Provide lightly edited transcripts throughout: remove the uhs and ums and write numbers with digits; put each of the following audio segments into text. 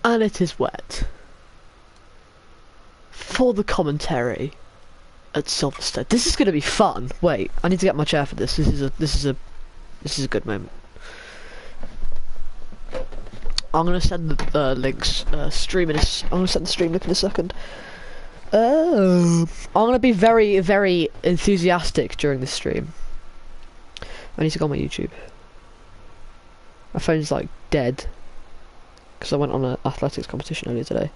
And it is wet. For the commentary at Silverstone. This is going to be fun. Wait, I need to get my chair for this. This is a good moment. I'm going to send the links. I'm going to send the stream link in a second. I'm going to be very, very enthusiastic during this stream. I need to go on my YouTube. My phone's like dead because I went on an athletics competition earlier today.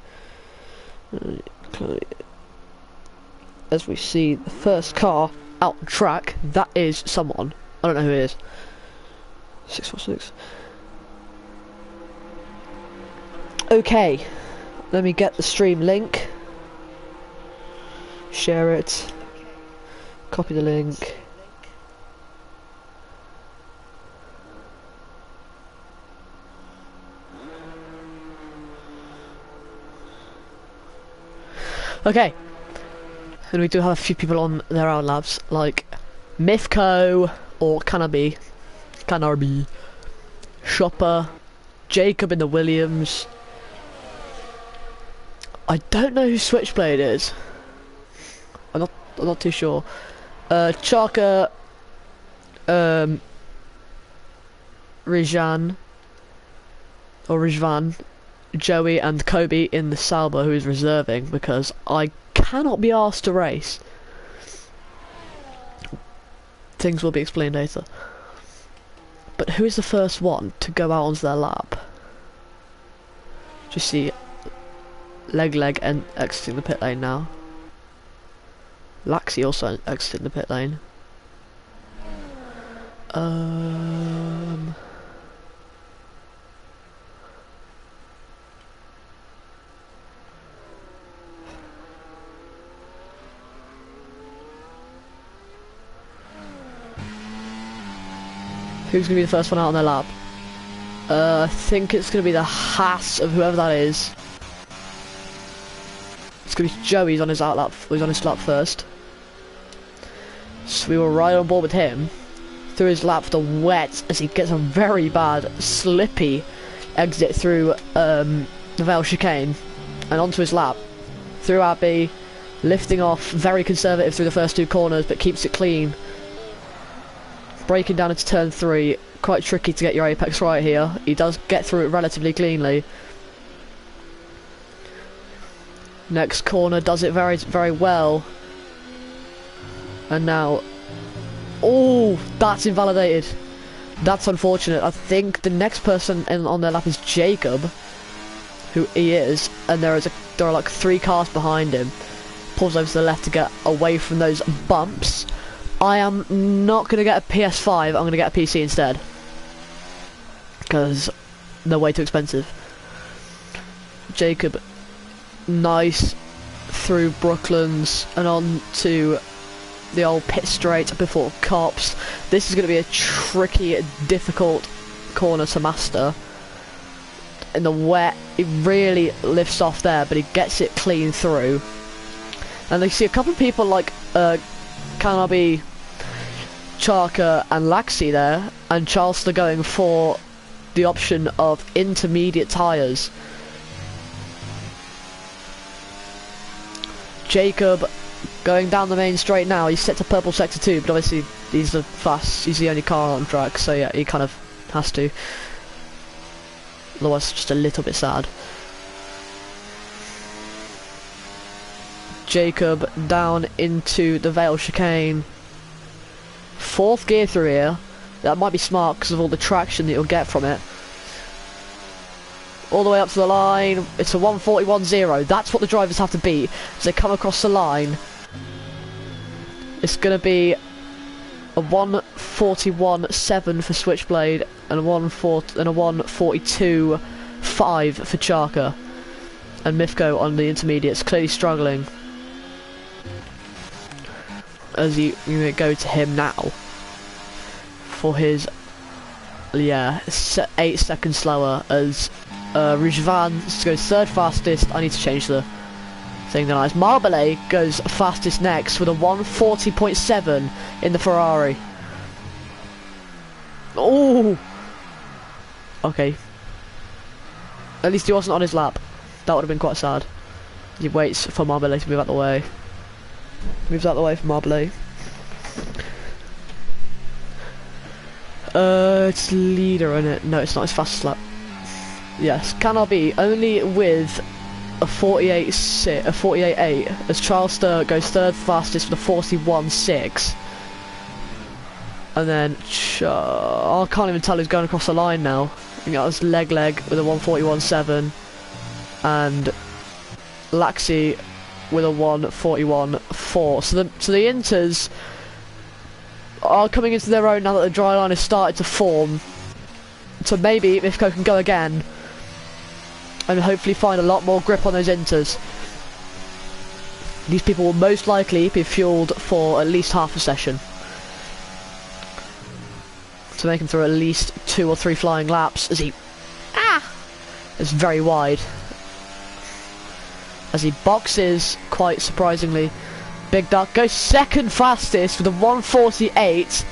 As we see the first car out the track, that is someone. I don't know who it is. 646. Okay, let me get the stream link. Share it. Copy the link. Okay, and we do have a few people on their own labs, like Mifco or Cannabis, Shopper, Jacob in the Williams. I don't know who Switchblade is. I'm not too sure. Chaka, Rijvan, Joey and Kobe in the Sauber, who is reserving because I cannot be asked to race. Things will be explained later. But who is the first one to go out onto their lap? Just see Leg and exiting the pit lane now. Laxi also exiting the pit lane. Who's going to be the first one out on their lap? I think it's going to be the Haas of whoever that is. It's going to be Joey's on his outlap. He's on his lap first. So we were right on board with him. Through his lap for the wet as he gets a very bad, slippy exit through the Vale chicane. And onto his lap. Through Abbey. Lifting off, very conservative through the first two corners, but keeps it clean. Braking down into turn 3, quite tricky to get your apex right here. He does get through it relatively cleanly. Next corner does it very, very well. And now, oh, that's invalidated. That's unfortunate. I think the next person on their lap is Jacob, who he is, and there are like 3 cars behind him. Pulls over to the left to get away from those bumps. I am not going to get a PS5, I'm going to get a PC instead. Because they're way too expensive. Jacob, nice, through Brooklands and on to the old pit straight before Cops. This is going to be a tricky, difficult corner to master. In the wet, he really lifts off there, but he gets it clean through. And they see a couple of people like Canabi, Charker and Laxi there, and Charleston going for the option of intermediate tyres. Jacob going down the main straight now. He's set to purple sector 2, but obviously he's the only car on track, so yeah, he kind of has to. Otherwise, just a little bit sad. Jacob down into the Vale chicane. 4th gear through here. That might be smart because of all the traction that you'll get from it. All the way up to the line. It's a 141.0. That's what the drivers have to beat as they come across the line. It's going to be a 141.7 for Switchblade and a 142.5 for Charker. And Mifco on the intermediates, clearly struggling. As you go to him now for his 8 seconds slower as Rijvan goes 3rd fastest. I need to change the thing then. As Marbele goes fastest next with a 140.7 in the Ferrari. Oh, okay. At least he wasn't on his lap. That would have been quite sad. He waits for Marbella to move out the way. Moves out the way for Marbella. It's leader, isn't it? No, it's not his fastest lap. Yes, cannot be. Only with a 48.8 as Charles Sturr goes third fastest with a 41.6. And then I can't even tell who's going across the line now. I think that was leg with a 141.7 and Laxi with a 141.4. So the Inters are coming into their own now that the dry line has started to form. So maybe Mifko can go again and hopefully find a lot more grip on those Inters. These people will most likely be fueled for at least half a session, to make him through at least 2 or 3 flying laps as he is very wide. As he boxes, quite surprisingly. Big Duck goes second fastest with a 148.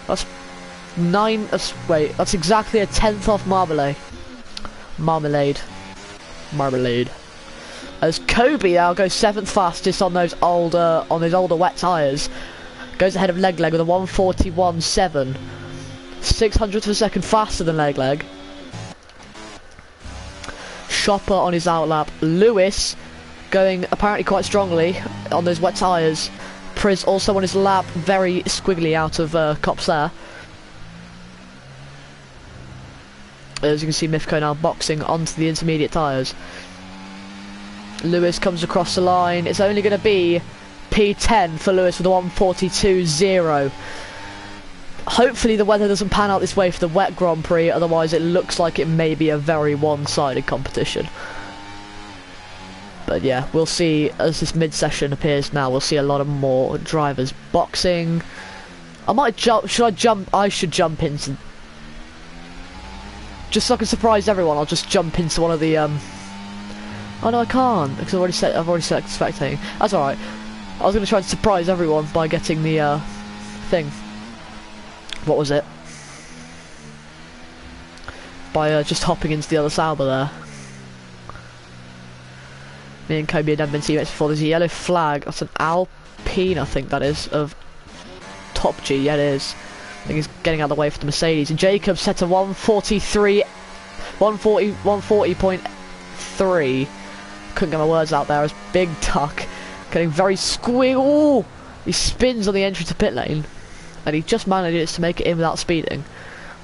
That's that's exactly a 10th off Marmalade. As Kobe now goes 7th fastest on those older wet tyres. Goes ahead of Leg with a 141.7. 600th of a second faster than Leg. Chopper on his outlap. Lewis going apparently quite strongly on those wet tyres. Priz also on his lap, very squiggly out of Cops there. As you can see, Mifko now boxing onto the intermediate tyres. Lewis comes across the line. It's only going to be P10 for Lewis with a 142.0. Hopefully the weather doesn't pan out this way for the wet Grand Prix, otherwise it looks like it may be a very one-sided competition. But yeah, we'll see as this mid-session appears now. We'll see a lot of more drivers boxing. I might jump. Should I jump? I should jump into. Just so I can surprise everyone, I'll just jump into one of the. Oh no, I can't because I've already selected spectating. That's all right. I was going to try and surprise everyone by getting the thing. What was it? By just hopping into the other Sauber there. Me and Kobe had never been teammates before. There's a yellow flag. That's an Alpine, I think that is, of Top G. Yeah, it is. I think he's getting out of the way for the Mercedes. And Jacob set a 140.3. Couldn't get my words out there as Big Duck getting very squiggle. He spins on the entry to pit lane, and he just manages to make it in without speeding.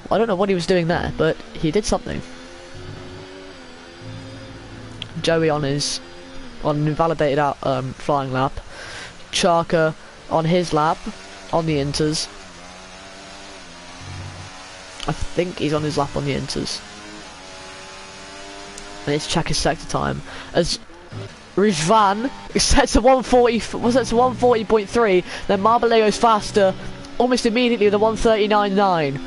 I don't know what he was doing there, but he did something. Joey on an invalidated out flying lap. Charker on his lap on the Inters. I think he's on his lap on the Inters. And it's check his sector time as Rijvan sets to 140.3. Then Marbaleo's faster almost immediately with a 139.9.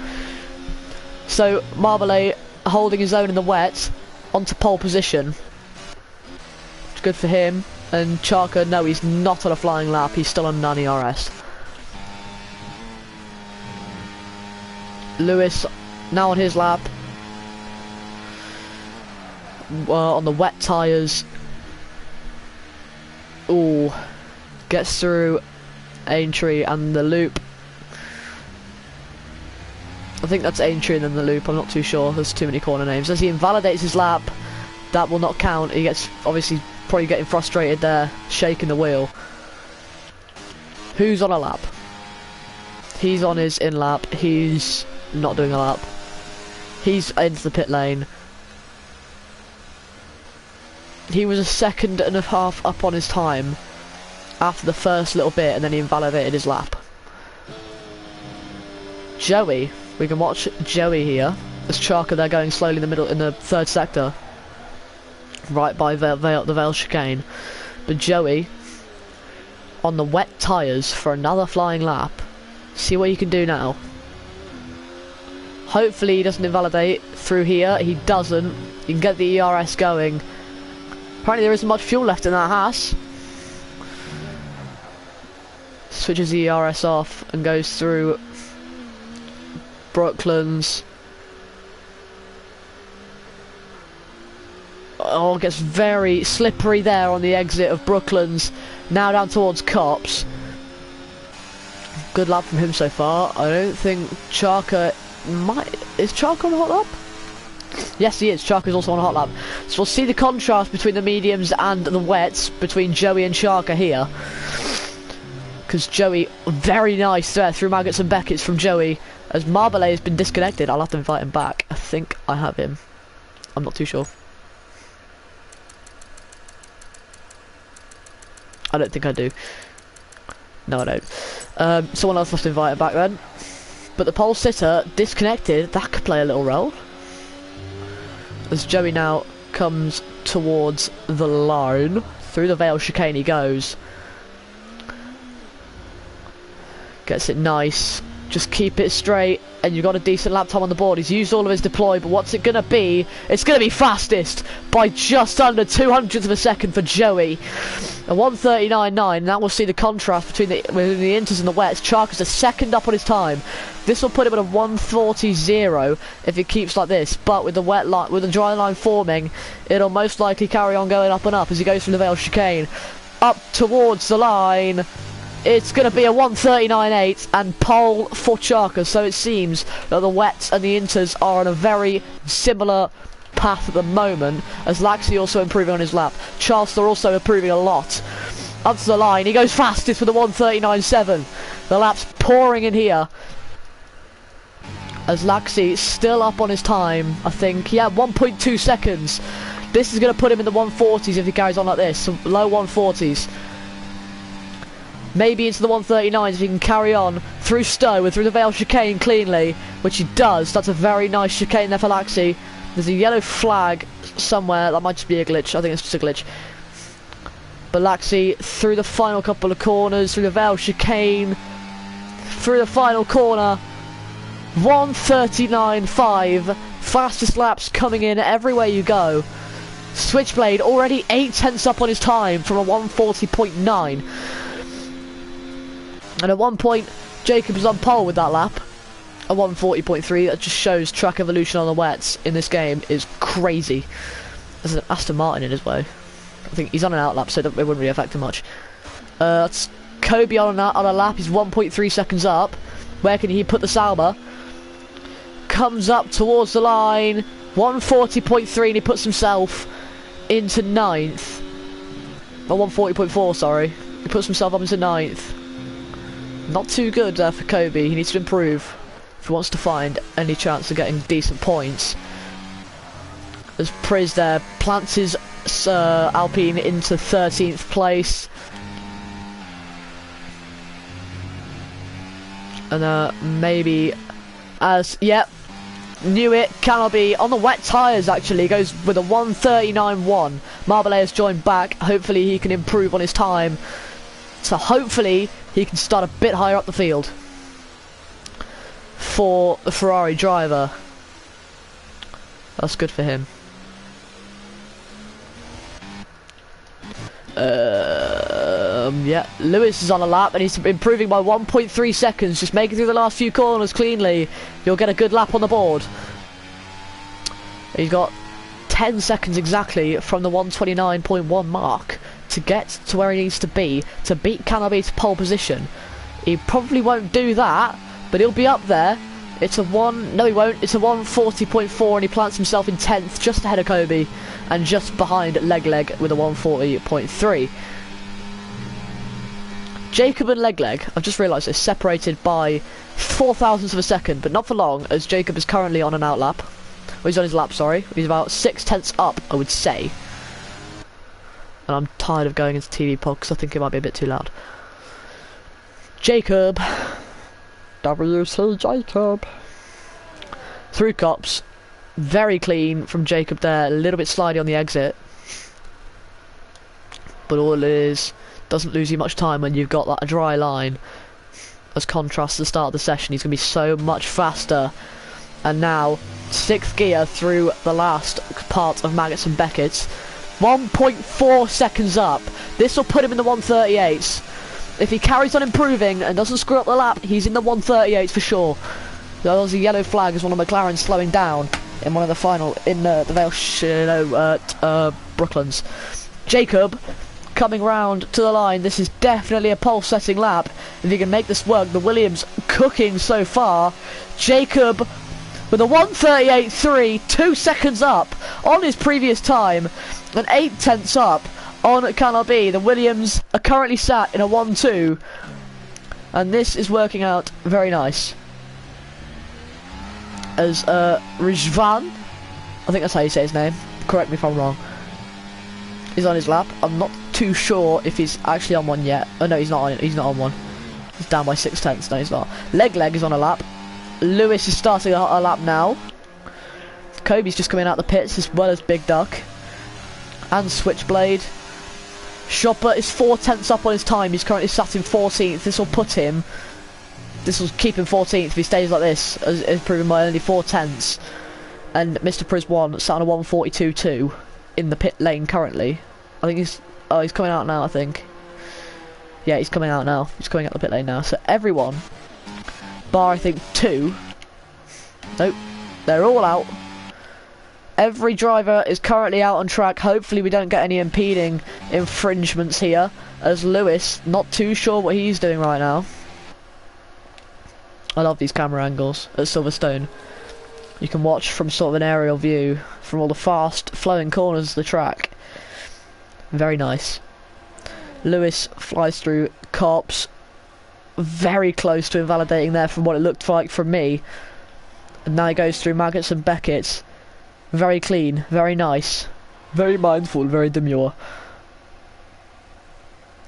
So Marbaleo holding his own in the wet onto pole position. It's good for him. And Charker, no, he's not on a flying lap. He's still on non-ERS. Lewis now on his lap. On the wet tyres. Ooh, gets through Aintree and the loop. I think that's Aintree and then the loop, I'm not too sure, there's too many corner names. As he invalidates his lap, that will not count. He gets, obviously, probably getting frustrated there, shaking the wheel. Who's on a lap? He's on his in lap, he's not doing a lap. He's into the pit lane. He was a second and a half up on his time after the first little bit, and then he invalidated his lap. Joey, we can watch Joey here as Charker there going slowly in the middle in the third sector, right by the Vale chicane. But Joey on the wet tyres for another flying lap. See what you can do now. Hopefully he doesn't invalidate through here. He doesn't. You can get the ERS going. Apparently there isn't much fuel left in that Haas. Switches the ERS off and goes through Brooklands. Oh, gets very slippery there on the exit of Brooklands. Now down towards Cops. Good lap from him so far. I don't think Charker might... Is Charker on a hot lap? Yes, he is. Charker's also on a hot lap. So we'll see the contrast between the mediums and the wets between Joey and Charker here. Because Joey, very nice there through Maggots and Beckett's from Joey. As Marbelet has been disconnected, I'll have to invite him back. I think I have him. I'm not too sure. I don't think I do. No, I don't. Someone else must invite him back then. But the pole sitter disconnected. That could play a little role. As Joey now comes towards the line. Through the Vale chicane he goes. Gets it nice. Just keep it straight, and you've got a decent lap time on the board. He's used all of his deploy, but what's it going to be? It's going to be fastest by just under 200ths of a second for Joey. A 1:39.9, and that will see the contrast between the inters and the wets. Charker's a second up on his time. This will put him at a 1:40.0 if it keeps like this, but with the wet line, with the dry line forming, it'll most likely carry on going up and up as he goes through the Vale chicane. Up towards the line. It's going to be a 1:39.8 and pole for Charker, so it seems that the wets and the inters are on a very similar path at the moment, as Laxey also improving on his lap. Charleston also improving a lot. Up to the line, he goes fastest with a 1:39.7. The lap's pouring in here, as Laxey still up on his time, I think. Yeah, 1.2 seconds. This is going to put him in the 140s if he carries on like this, so low 140s. Maybe into the 139s if he can carry on through Stowe and through the Vale chicane cleanly, which he does. That's a very nice chicane there for Laxey. There's a yellow flag somewhere. That might just be a glitch. I think it's just a glitch. But Laxey through the final couple of corners, through the Vale chicane, through the final corner. 1:39.5. Fastest laps coming in everywhere you go. Switchblade already 8 tenths up on his time from a 1:40.9. And at one point, Jacob was on pole with that lap. A 1:40.3. That just shows track evolution on the wets in this game is crazy. There's an Aston Martin in his way. I think he's on an outlap, so it wouldn't really affect him much. That's Kobe on a lap. He's 1.3 seconds up. Where can he put the Sauber? Comes up towards the line. 1:40.3, and he puts himself into 9th. Or 1:40.4, sorry. He puts himself up into 9th. Not too good for Kobe. He needs to improve if he wants to find any chance of getting decent points. As Priz there plants his Alpine into 13th place. And maybe as, yep, knew it, cannot be on the wet tyres actually. Goes with a 1:39.1. Marbelet has joined back. Hopefully he can improve on his time. So hopefully he can start a bit higher up the field for the Ferrari driver. That's good for him. Yeah, Lewis is on a lap and he's improving by 1.3 seconds. Just making through the last few corners cleanly. You'll get a good lap on the board. He's got 10 seconds exactly from the 1:29.1 mark to get to where he needs to be to beat Cannabis to pole position. He probably won't do that, but he'll be up there. It's a no he won't, it's a 1:40.4 and he plants himself in 10th, just ahead of Kobe and just behind Leg with a 1:40.3. Jacob and Leg, I've just realised they're separated by 4 thousandths of a second, but not for long, as Jacob is currently on an outlap. Well, he's on his lap, sorry. He's about 6 tenths up, I would say. And I'm tired of going into TV pod because I think it might be a bit too loud. Jacob. WC Jacob. Through Cops. Very clean from Jacob there. A little bit slidey on the exit. But all it is, doesn't lose you much time when you've got that dry line. As contrast to the start of the session, he's going to be so much faster. And now, 6th gear through the last part of Maggots and Beckett's. 1.4 seconds up. This will put him in the 1:38s. If he carries on improving and doesn't screw up the lap, he's in the 1:38s for sure. There's a yellow flag as one of McLaren's slowing down. in one of the final, in the Vale, Brooklands. Jacob coming round to the line. This is definitely a pole-setting lap. If he can make this work, the Williams cooking so far. Jacob with a 1:38.3, 2 seconds up on his previous time, and 8 tenths up on Canal B. The Williams are currently sat in a 1-2, and this is working out very nice. As Rijvan, I think that's how you say his name, correct me if I'm wrong, is on his lap. I'm not too sure if he's actually on one yet. Oh no, he's not on it. He's not on one. He's down by 6 tenths. No, he's not. Leg is on a lap. Lewis is starting a lap now. Kobe's just coming out the pits, as well as Big Duck and Switchblade. Chopper is 4 tenths up on his time. He's currently sat in 14th. This will keep him 14th if he stays like this, as proven by only 4 tenths. And Mr. Priz 1 sat on a 1:42.2 in the pit lane currently. I think he's coming out now, I think. Yeah, he's coming out now. He's coming out the pit lane now. So everyone, bar I think 2, nope, they're all out. Every driver is currently out on track. Hopefully we don't get any impeding infringements here, as Lewis, not too sure what he's doing right now. I love these camera angles at Silverstone. You can watch from sort of an aerial view from all the fast flowing corners of the track. Very nice. Lewis flies through cops, very close to invalidating there from what it looked like from me. And now he goes through Maggots and Beckett's. Very clean, very nice, very mindful, very demure.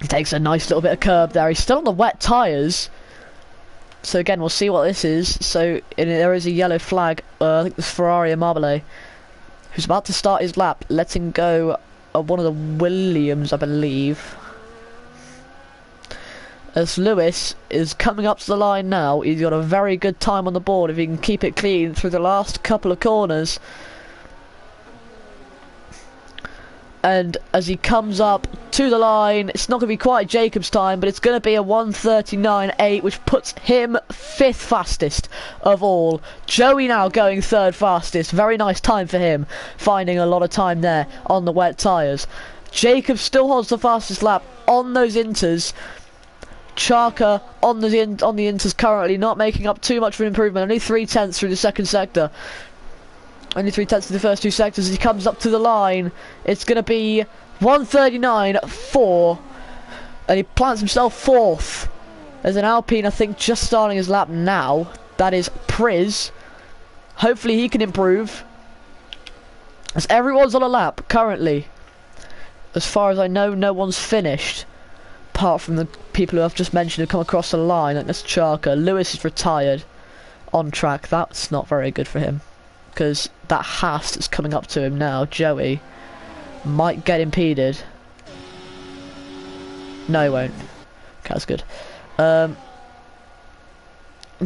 He takes a nice little bit of curb there. He's still on the wet tyres. So again, we'll see what this is. So there is a yellow flag. I think it's Ferrari and Marbole, who's about to start his lap, letting go of one of the Williams, I believe. As Lewis is coming up to the line now, he's got a very good time on the board if he can keep it clean through the last couple of corners. And as he comes up to the line, it's not going to be quite Jacob's time, but it's going to be a 1:39.8, which puts him 5th fastest of all. Joey now going 3rd fastest. Very nice time for him, finding a lot of time there on the wet tyres. Jacob still holds the fastest lap on those inters. Charker on the inters currently, not making up too much of an improvement. Only 3 tenths through the second sector. Only 3 tenths of the first 2 sectors. As he comes up to the line, it's going to be 1:39.4, and he plants himself 4th. There's an Alpine, I think, just starting his lap now. That is Priz. Hopefully he can improve, as everyone's on a lap currently. As far as I know, no one's finished, apart from the people who I've just mentioned who come across the line. Like that's Charker. Lewis is retired on track. That's not very good for him, because that Haas that's coming up to him now, Joey, might get impeded. No, he won't. Okay, that's good.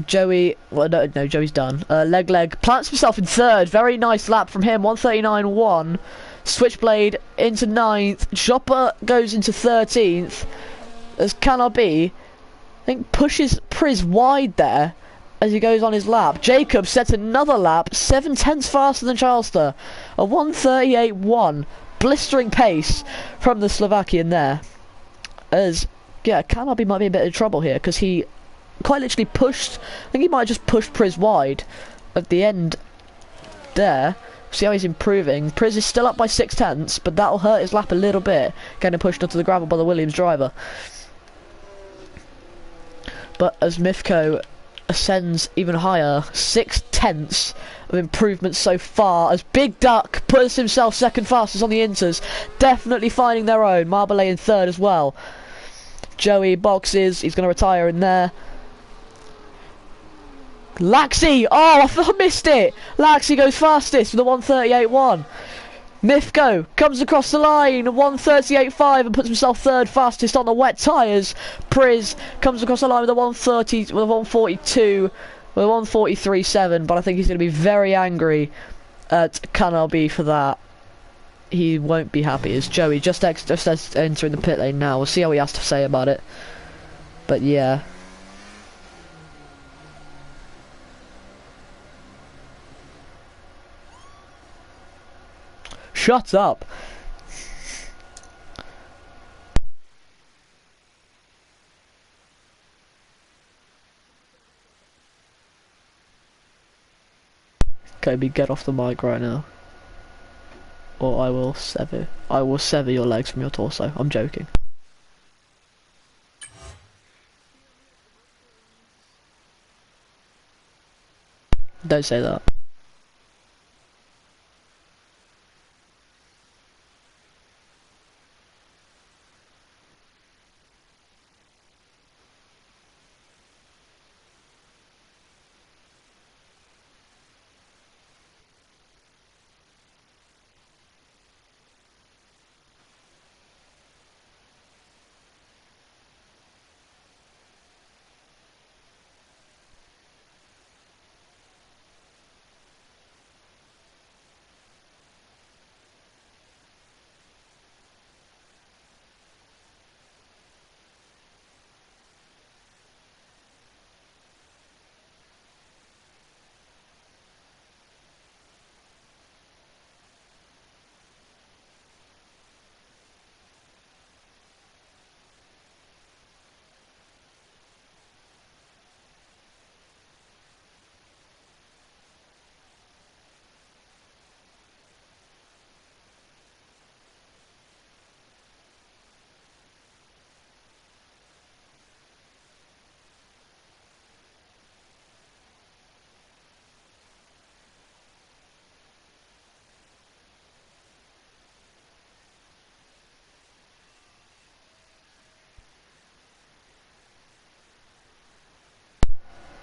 Joey, well, no, Joey's done. Leg plants himself in 3rd. Very nice lap from him. 1:39.1. Switchblade into 9th. Chopper goes into 13th. As Canal B, I think, pushes Priz wide there as he goes on his lap. Jacob sets another lap, 7 tenths faster than Charleston. A 1:38.1. Blistering pace from the Slovakian there. As, yeah, Canal B might be a bit of trouble here, because he quite literally pushed, I think he might have just pushed Priz wide at the end there. See how he's improving. Priz is still up by 6 tenths, but that'll hurt his lap a little bit, getting pushed onto the gravel by the Williams driver. But as Mifko ascends even higher, 6 tenths of improvement so far, as Big Duck puts himself 2nd fastest on the inters, definitely finding their own. Marbole in 3rd as well. Joey boxes, he's going to retire in there. Laxey, oh, I missed it. Laxey goes fastest with a 1:38.1. Mifko comes across the line, 1:38.5, and puts himself 3rd fastest on the wet tyres. Priz comes across the line with a 1:30, with a 1:42, with a 1:43.7, but I think he's going to be very angry at Canal B for that. He won't be happy. As Joey just entering the pit lane now. We'll see how he has to say about it. But yeah. shut up. Kobe, get off the mic right now. Or I will sever your legs from your torso. I'm joking. Don't say that.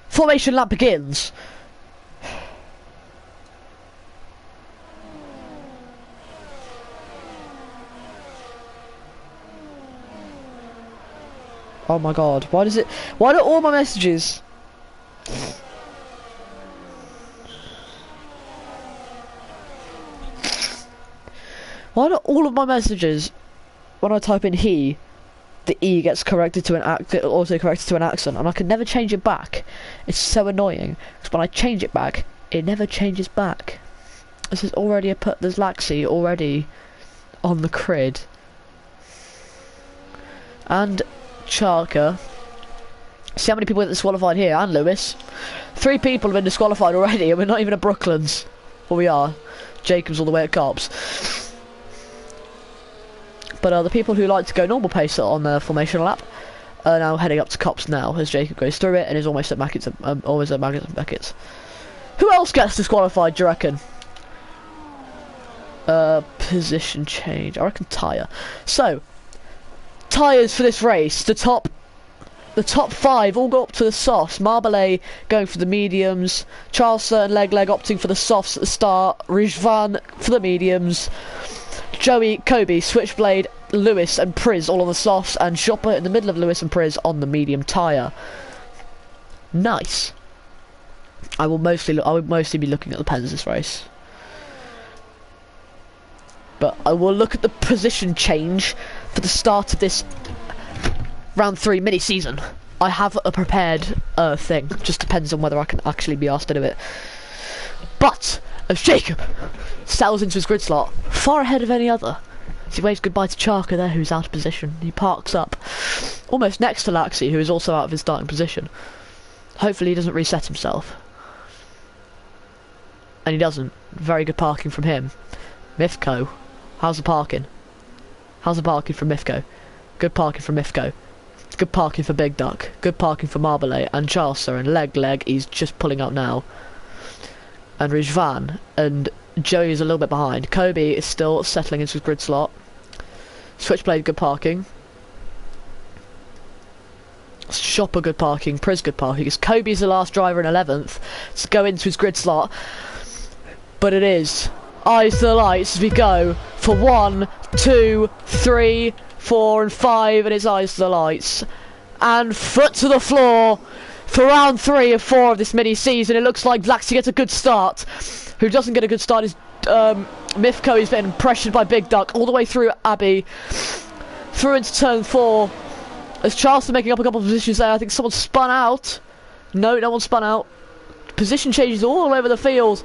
Formation lap begins. Oh my god, why do all my messages... Why do all of my messages, when I type in he, the E gets corrected to an auto-corrected to an accent, and I can never change it back. It's so annoying, because when I change it back, it never changes back. This is already there's Laxi already on the grid. And Charker. See how many people get disqualified here, and Lewis. 3 people have been disqualified already, and we're not even at Brooklands. Well, we are. Jacob's all the way at Cops. But the people who like to go normal pace on the formation lap are now heading up to Cops now, as Jacob goes through it and is almost at Maggots and Beckett's. Who else gets disqualified, do you reckon? Position change. I reckon tyre. So, tyres for this race. The top 5 all go up to the softs. Marbelet going for the mediums. Charleston and Leg opting for the softs at the start. Rijvan for the mediums. Joey, Kobe, Switchblade, Lewis and Priz all on the softs, and Shopper in the middle of Lewis and Priz on the medium tyre. Nice. I would mostly be looking at the pens this race, but I will look at the position change for the start of this round 3 mini season. I have a prepared thing. Just depends on whether I can actually be asked to do it. But as Jacob settles into his grid slot, far ahead of any other, as he waves goodbye to Charker there, who's out of position. He parks up almost next to Laxi, who is also out of his starting position. Hopefully he doesn't reset himself. And he doesn't. Very good parking from him. Mifko. How's the parking? How's the parking from Mifko? Good parking from Mifko. Good parking for Big Duck. Good parking for Marbelet and Charleston and Leg. He's just pulling up now. And Rijvan and Joey is a little bit behind. Kobe is still settling into his grid slot. Switchblade, good parking. Shopper, good parking. Priz, good parking. Kobe's the last driver in 11th to go into his grid slot. But it is eyes to the lights as we go for 1, 2, 3, 4 and 5, and it's eyes to the lights. And foot to the floor for round 3 of 4 of this mini season. It looks like Laxi gets a good start. Who doesn't get a good start is Mifko. He's been pressured by Big Duck all the way through Abbey, through into turn 4. As Charleston making up a couple of positions there, I think someone spun out. No one spun out. Position changes all over the field.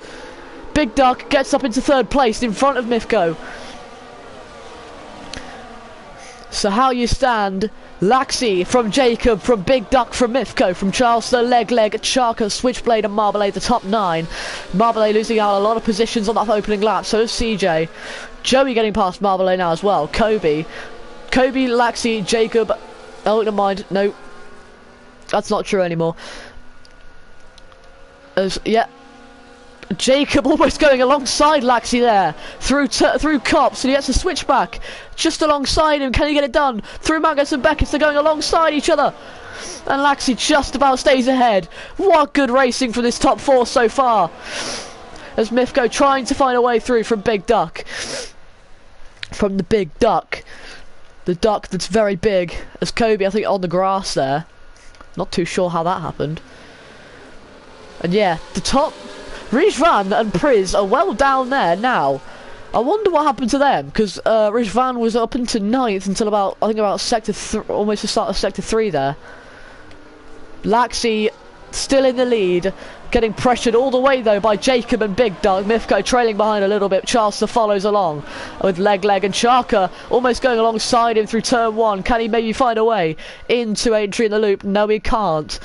Big Duck gets up into 3rd place in front of Mifko. So how you stand? Laxi from Jacob, from Big Duck, from Mifko, from Charles the Leg, Charka, Switchblade and Marble, the top 9. Marble losing out a lot of positions on that opening lap, so is CJ. Joey getting past Marble now as well. Kobe, Laxi, Jacob. Oh, never mind. No, that's not true anymore. Yeah. Jacob almost going alongside Laxi there through Cops, and he gets a switchback just alongside him. Can he get it done? Through Magnus and Beckett, they're going alongside each other, and Laxi just about stays ahead. What good racing from this top 4 so far, as Mifko trying to find a way through from Big Duck, from the Big Duck, the duck that's very big, as Kobe I think on the grass there, not too sure how that happened. And yeah, the top Rijvan and Priz are well down there now. I wonder what happened to them, because Rijvan was up into 9th until about, I think about sector almost the start of sector 3 there. Laxi still in the lead, getting pressured all the way though by Jacob and Big Duck. Mifko trailing behind a little bit. Charleston follows along with Leg and Charka almost going alongside him through turn 1. Can he maybe find a way into entry in the loop? No, he can't.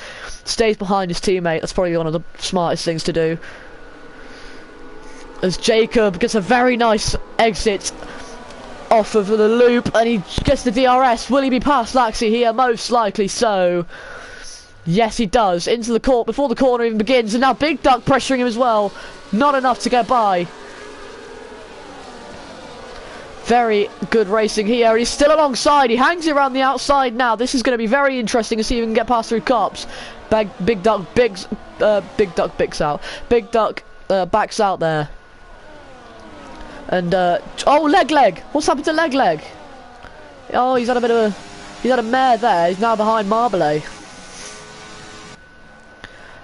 Stays behind his teammate. That's probably one of the smartest things to do, as Jacob gets a very nice exit off of the loop, and he gets the DRS. Will he be past Laxi here? Most likely so. Yes, he does. Into the court before the corner even begins, and now Big Duck pressuring him as well. Not enough to get by. Very good racing here. He's still alongside. He hangs around the outside now. This is going to be very interesting to see if he can get past through Cops. Big Duck backs out. Big Duck backs out there. And oh, Leg. What's happened to Leg? Oh, he's had a mare there. He's now behind Marble.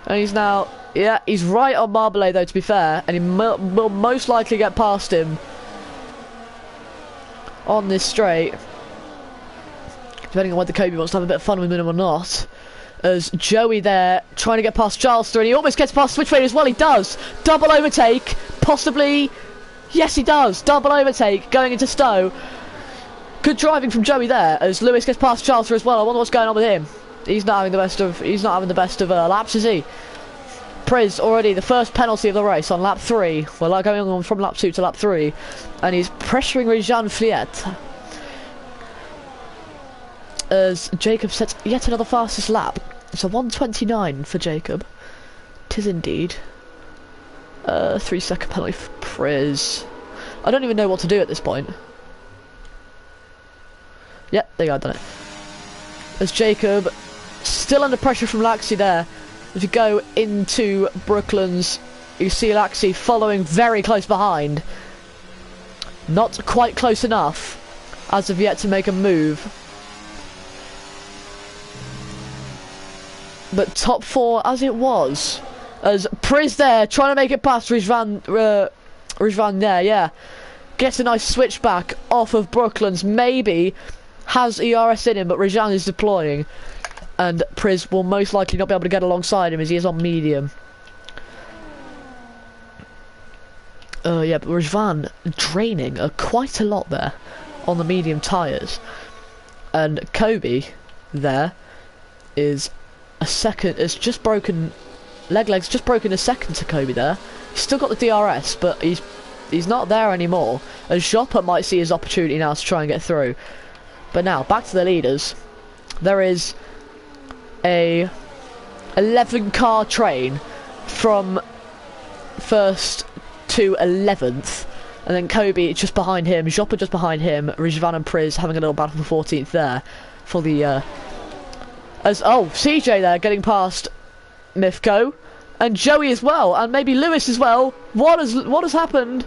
And he's now, yeah, he's right on Marble though, to be fair, and he will most likely get past him on this straight, depending on whether Kobe wants to have a bit of fun with him or not. As Joey there trying to get past Charleston, and he almost gets past Switchblade as well. He does. Double overtake, possibly. Yes, he does. Double overtake going into Stowe. Good driving from Joey there, as Lewis gets past Charleston as well. I wonder what's going on with him. He's not having the best of laps, is he? Priz already the first penalty of the race on lap 3. We're like going on from lap 2 to lap 3, and he's pressuring Rejan Fliet as Jacob sets yet another fastest lap. It's a 1:29 for Jacob. 'Tis indeed. 3-second penalty for Priz. I don't even know what to do at this point. Yep, there you go, I've done it. As Jacob still under pressure from Laxi there. If you go into Brooklands, you see Laxi following very close behind. Not quite close enough as of yet to make a move. But top 4 as it was. As Priz there trying to make it past Rijvan there, yeah. Gets a nice switchback off of Brooklands. Maybe has ERS in him, but Rejan is deploying, and Priz will most likely not be able to get alongside him as he is on medium. Yeah, but Rejan draining quite a lot there on the medium tyres, and Kobe there is a second. It's just broken. Leg's just broken a second to Kobe there. He's still got the DRS, but he's not there anymore. As Joppa might see his opportunity now to try and get through. But now, back to the leaders. There is a 11-car train from 1st to 11th. And then Kobe just behind him, Joppa just behind him, Rijvan and Priz having a little battle for 14th there. For the, CJ there getting past Mifko. And Joey as well, and maybe Lewis as well. What has happened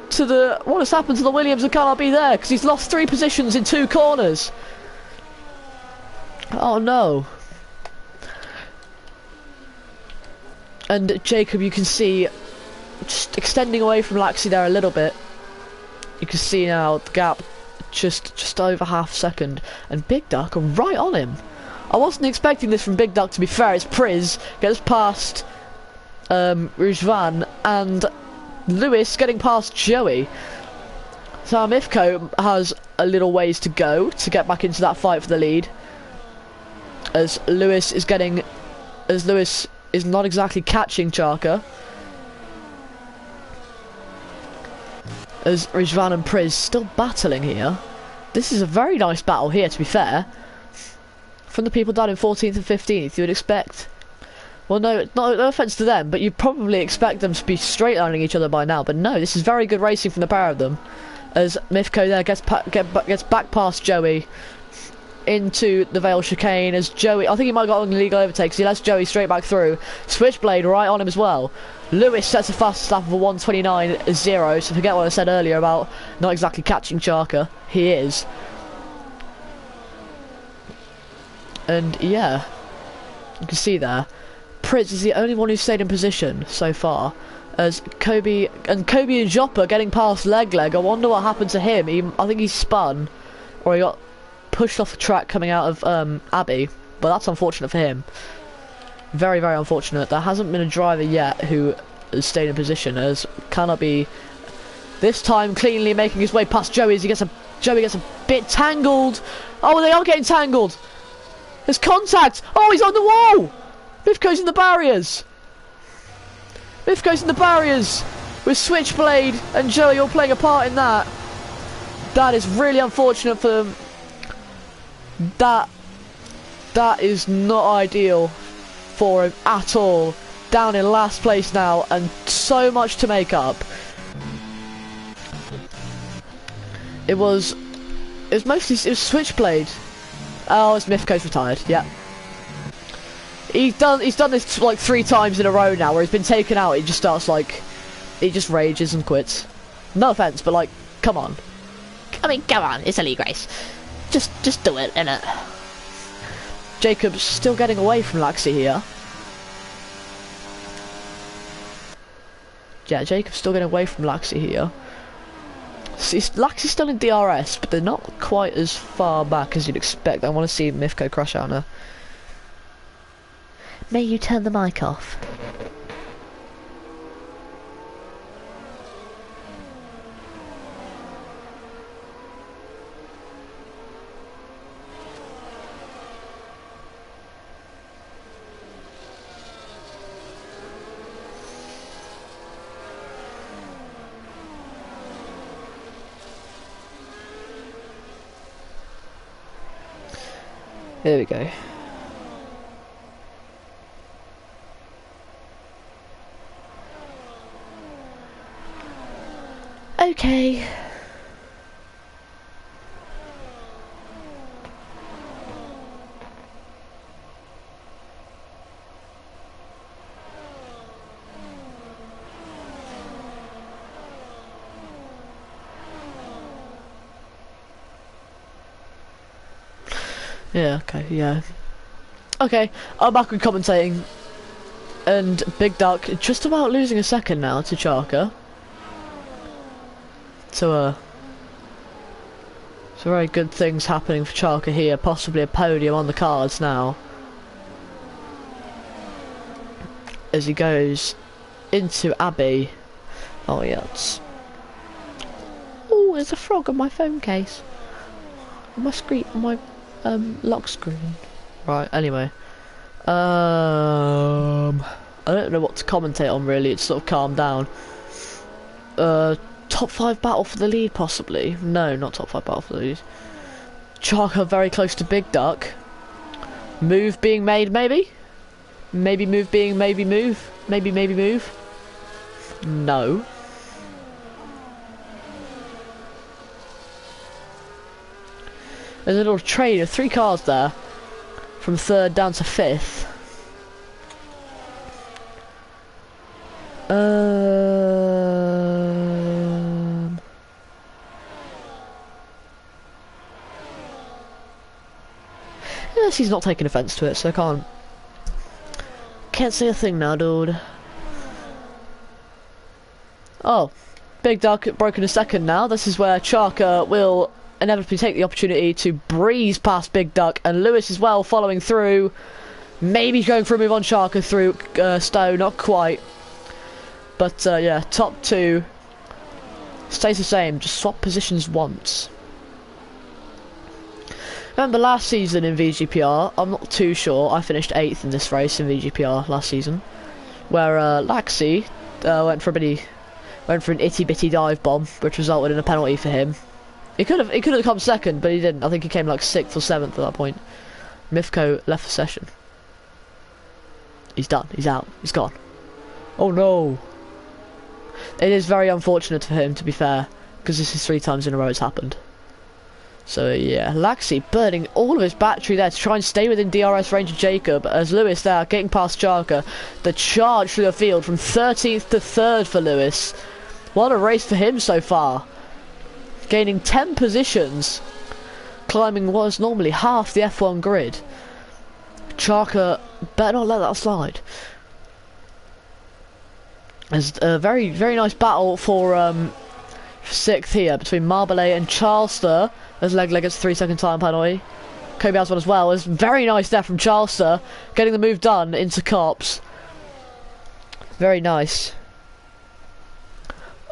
to the Williams and KRB there? Because he's lost 3 positions in 2 corners. Oh no. And Jacob, you can see just extending away from Laxi there a little bit. You can see now the gap just over half second, and Big Duck are right on him. I wasn't expecting this from Big Duck, to be fair. It's Priz gets past Rijvan, and Lewis getting past Joey. So Mifko has a little ways to go to get back into that fight for the lead. As Lewis is not exactly catching Charker. As Rizvan and Priz still battling here. This is a very nice battle here, to be fair. From the people down in 14th and 15th, you would expect... Well, no offense to them, but you'd probably expect them to be straight lining each other by now. But no, this is very good racing from the pair of them. As Mifko there gets back past Joey into the Vale chicane. As Joey, I think he might have got an illegal overtake, because he lets Joey straight back through. Switchblade right on him as well. Lewis sets a fastest lap of a 1:29.0. So forget what I said earlier about not exactly catching Charker. He is. And yeah, you can see there. Priz is the only one who's stayed in position so far, as Kobe and Joppa getting past Leg. I wonder what happened to him. I think he spun, or he got pushed off the track coming out of Abbey, but that's unfortunate for him. Very, very unfortunate. There hasn't been a driver yet who has stayed in position, as cannot be this time cleanly making his way past Joey as Joey gets a bit tangled. Oh, they are getting tangled. There's contact. Oh, he's on the wall. Mifko's in the barriers. Mifko's in the barriers with Switchblade and Joey all playing a part in that. That is really unfortunate for them. That is not ideal for him at all. Down in last place now, and so much to make up. It was Switchblade. Oh, it's Mifko's retired. Yeah. He's done this like 3 times in a row now, where he's been taken out. He just starts like, he just rages and quits. No offense, but like, come on. I mean, come on, it's a league race. Just do it, innit? Jacob's still getting away from Laxi here. Yeah, Jacob's still getting away from Laxi here. Laxi's still in DRS, but they're not quite as far back as you'd expect. I want to see Mifko crash out now. May you turn the mic off? There we go. Okay. Yeah, okay, yeah. Okay, I'm back with commentating. And Big Duck just about losing a second now to Charker. So, very good things happening for Charker here. Possibly a podium on the cards now. As he goes into Abbey. Oh, yeah, it's... Oh, there's a frog on my phone case. On my screen, on my... lock screen. Right, anyway. I don't know what to commentate on really, it's sort of calmed down. Top 5 battle for the lead possibly. No, not top 5 battle for the lead. Charker very close to Big Duck. Move being made maybe? Maybe move being maybe move? Maybe move? No. There's a little trade of 3 cars there, from 3rd down to 5th. Yes, he's not taking offence to it, so I can't say a thing now, dude. Oh, Big Duck broken a second now. This is where Charker will inevitably take the opportunity to breeze past Big Duck, and Lewis as well following through. Maybe going for a move on Charker through Stowe, not quite. But yeah, top two stays the same, just swap positions once. Remember last season in VGPR, I'm not too sure, I finished 8th in this race in VGPR last season, where Laxey went for an itty bitty dive bomb, which resulted in a penalty for him. He could have come second, but he didn't. I think he came like 6th or 7th at that point. Mifko left the session. He's done. He's out. He's gone. Oh no. It is very unfortunate for him, to be fair, because this is 3 times in a row it's happened. So yeah, Laxey burning all of his battery there to try and stay within DRS range of Jacob, as Lewis there getting past Charker. The charge through the field from 13th to 3rd for Lewis. What a race for him so far. Gaining 10 positions, climbing what is normally half the F1 grid. Charker better not let that slide. There's a very nice battle for 6th here between Marbelet and Charlester. There's leg gets a 3-second time penalty. Kobe has one as well. It's very nice there from Charlester, getting the move done into Cops. Very nice.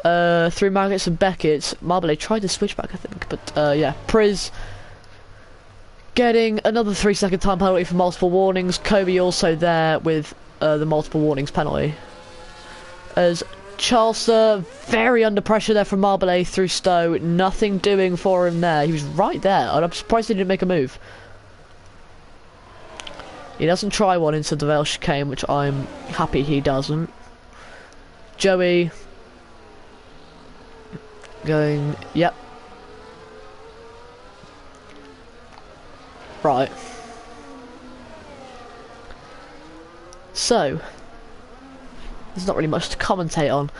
Through Maggots and Beckett, Marbelet tried to switch back, I think, but yeah, Priz getting another 3-second time penalty for multiple warnings. Kobe also there with the multiple warnings penalty. As Charlester very under pressure there from Marbelet through Stowe, nothing doing for him there. He was right there, and I'm surprised he didn't make a move. He doesn't try one into the Vale chicane, which I'm happy he doesn't. Joey going, yep. Right. So, there's not really much to commentate on.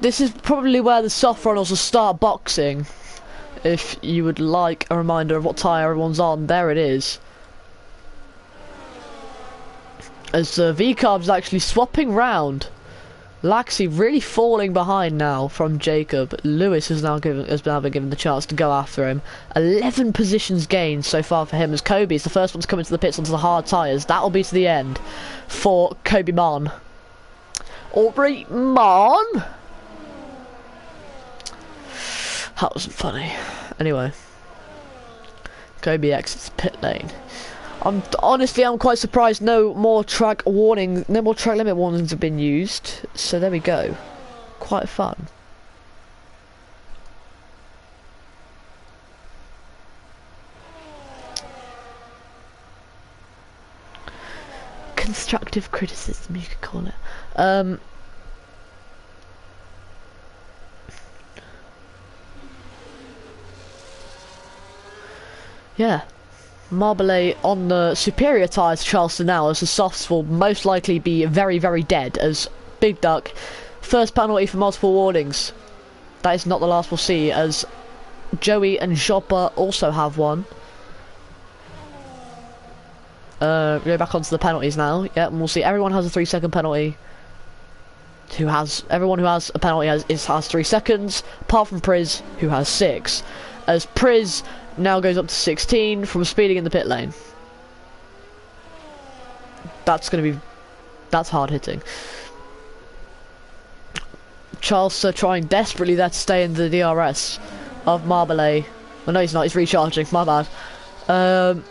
This is probably where the soft runners will start boxing. If you would like a reminder of what tyre everyone's on, there it is. As V-Carb's actually swapping round. Laxey really falling behind now from Jacob. Lewis has now been given the chance to go after him. 11 positions gained so far for him, as Kobe is the first one to come into the pits onto the hard tyres. That'll be to the end for Kobe Mon. Aubrey Mon! That wasn't funny. Anyway. Kobe exits the pit lane. Honestly, I'm quite surprised no more track limit warnings have been used. So there we go. Quite fun. Constructive criticism, you could call it. Yeah. Marbelet on the superior tyres to Charleston now, as the softs will most likely be very dead, as Big Duck, first penalty for multiple warnings. That is not the last we'll see, as Joey and Joppa also have one. Go back onto the penalties now. Yeah, and we'll see everyone has a 3-second penalty. Everyone who has a penalty has 3 seconds, apart from Priz, who has 6. As Priz now goes up to 16 from speeding in the pit lane. That's hard hitting. Charles trying desperately there to stay in the DRS of Marbelet. Oh no, he's not, he's recharging, my bad.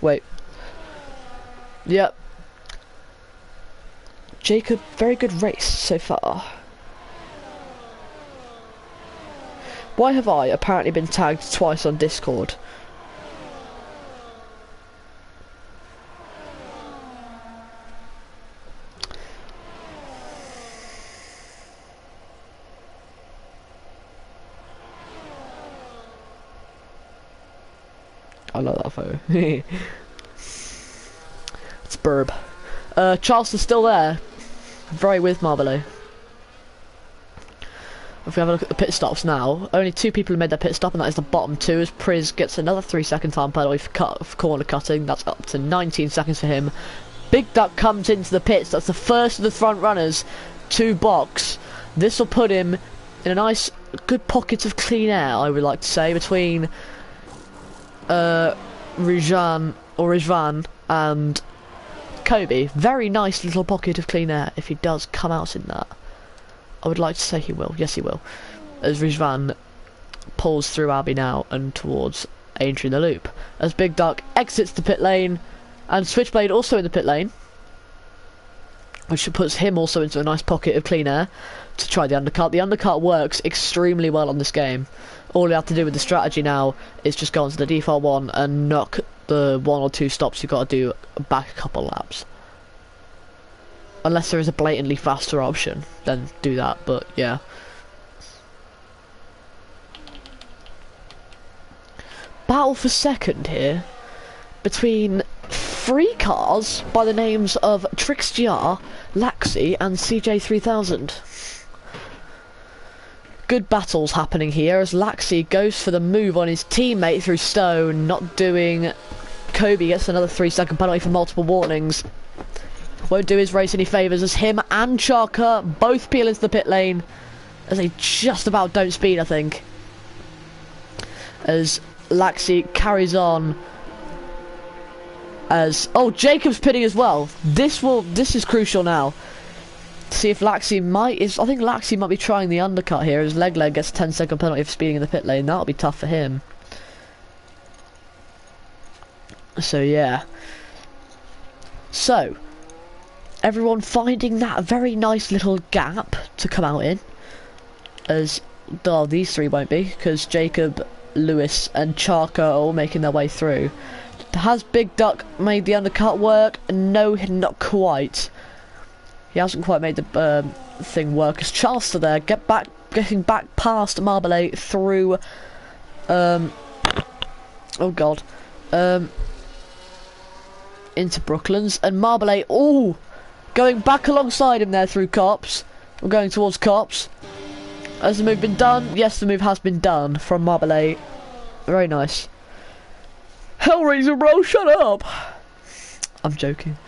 Wait. Yep. Jacob, very good race so far. Why have I apparently been tagged twice on Discord? I love that photo. It's Burb. Charles is still there. Very with Marbelet. If we have a look at the pit stops now, only 2 people have made their pit stop, and that is the bottom 2, as Priz gets another 3-second time penalty for corner cutting. That's up to 19 seconds for him. Big Duck comes into the pits. That's the first of the front runners to box. This will put him in a nice, good pocket of clean air, I would like to say, between Rizvan and Kobe. Very nice little pocket of clean air if he does come out in that. I would like to say he will. Yes, he will. As Rizvan pulls through Abbey now and towards entering the loop. As Big Duck exits the pit lane and Switchblade also in the pit lane, which puts him also into a nice pocket of clean air to try the undercut. The undercut works extremely well on this game. All you have to do with the strategy now is just go onto the default one and knock the 1 or 2 stops you've got to do back a couple laps. Unless there is a blatantly faster option, then do that, but yeah. Battle for second here between 3 cars by the names of TrixGR, Laxi and CJ3000. Good battles happening here as Laxi goes for the move on his teammate through Stone, not doing. Kobe gets another 3-second penalty for multiple warnings. Won't do his race any favours as him and Chaka both peel into the pit lane as they just about don't speed, I think. As Laxi carries on. As Jacob's pitting as well. This is crucial now. See if Laxi I think Laxi might be trying the undercut here as Leg gets a 10-second penalty for speeding in the pit lane. That'll be tough for him. So yeah. So everyone finding that very nice little gap to come out in. As these 3 won't be because Jacob, Lewis and Chaka are all making their way through. Has Big Duck made the undercut work? No, not quite. He hasn't quite made the thing work. As Charleston there, getting back past Marbleay through. Oh God. Into Brooklands and Marbleay. Going back alongside him there through Cops. We're going towards Cops. Has the move been done? Yes, the move has been done from Marbleay. Very nice. Hellraiser, bro, shut up! I'm joking.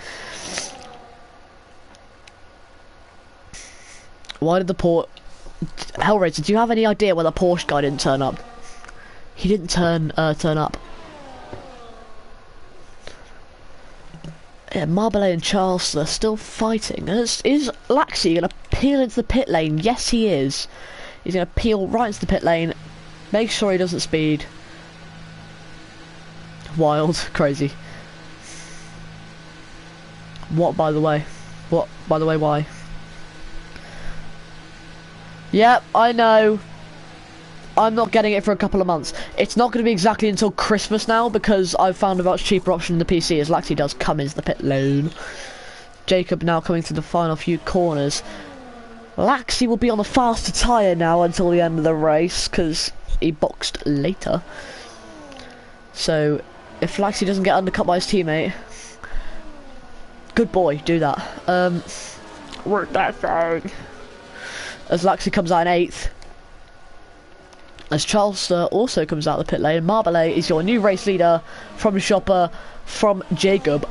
Why did the Hellraiser, do you have any idea why the Porsche guy didn't turn up? He didn't turn up. Yeah, Marbleay and Charles are still fighting. Is Laxi going to peel into the pit lane? Yes, he is. He's going to peel right into the pit lane. Make sure he doesn't speed. Wild. Crazy. What, by the way? Why? Yep, I know. I'm not getting it for a couple of months. It's not going to be exactly until Christmas now because I've found a much cheaper option in the PC as Laxi does come into the pit lane. Jacob now coming through the final few corners. Laxi will be on a faster tyre now until the end of the race because he boxed later. So if Laxi doesn't get undercut by his teammate, good boy, do that. Work that thing. As Laxi comes out in 8th. As Charleston also comes out of the pit lane. Marbleay is your new race leader from Shopper, from Jacob.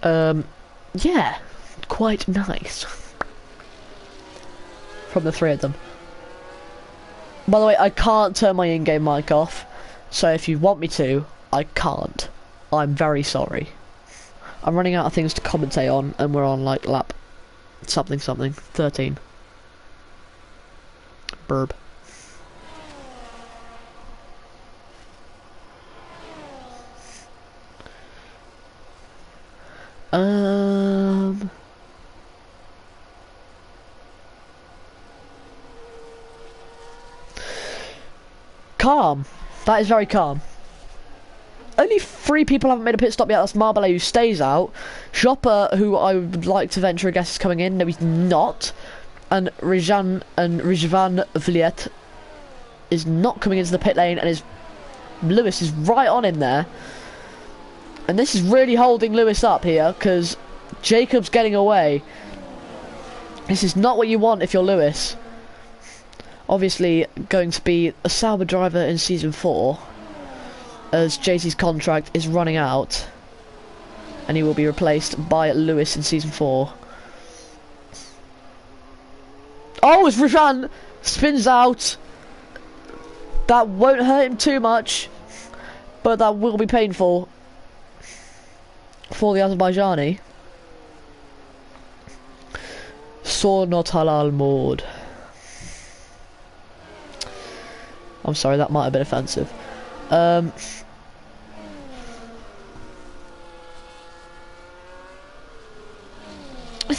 Yeah, quite nice. From the 3 of them. By the way, I can't turn my in-game mic off. So if you want me to, I can't. I'm very sorry. I'm running out of things to commentate on, and we're on like lap something 13. Burb. Calm. That is very calm. Only 3 people haven't made a pit stop yet. That's Marbleay, who stays out. Shopper, who I would like to venture a guess is coming in. No, he's not. And Rizvan Villiet is not coming into the pit lane, and Lewis is right on him there. And this is really holding Lewis up here, because Jacob's getting away. This is not what you want if you're Lewis. Obviously, going to be a Sauber driver in Season 4, as JC's contract is running out, and he will be replaced by Lewis in Season 4. Oh, as Rizvan spins out. That won't hurt him too much. but that will be painful for the Azerbaijani. So not halal mode. I'm sorry, that might have been offensive.